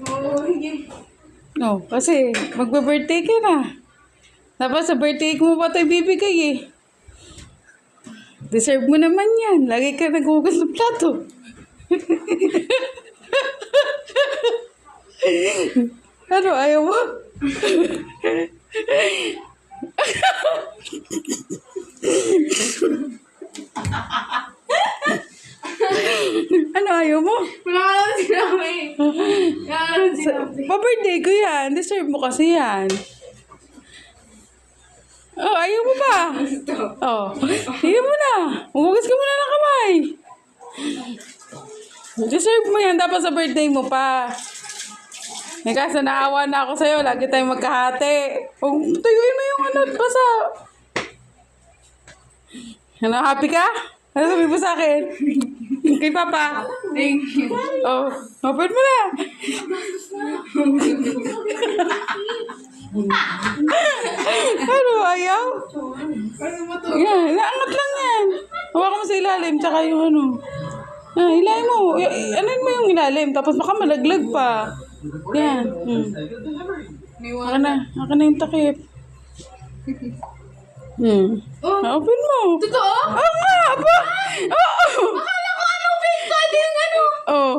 Oo, sige. No, kasi magbe-birthday ka na. Dapat sa birthday mo pa ito ibibigay eh. Deserve mo naman yan. Lagi ka naghugas ng plato. Ano, ayaw mo? Ano, ayaw mo? Wala ka naman sinabi. Wala ka naman sinabi. Pa-birthday ko yan. Deserve mo kasi yan. Oh, ayaw mo ba? Gusto. Oh, hindi mo na. Hugas ka muna ng kamay. Deserve mo yan. Dapat sa birthday mo pa. Eh, kaso naawa na ako sa'yo. Lagi tayong magkahati. Tuyuin mo yung ano, basa. Ano, happy ka? Ano sabi mo sa akin? Kay Papa. Thank you. Oh, open mo na. Ano, ayaw? Ano mo to? Yan, naangat lang yan. Hawakan mo sa ilalim, tsaka yung ano. Ilalim mo. Anuin mo yung ilalim, tapos baka malaglag pa. Yan. May Aka na yung takip. Oh, Open mo. totoo? Oo nga, aba. Oo. Akala ko ano, fake ko din ano. Oh,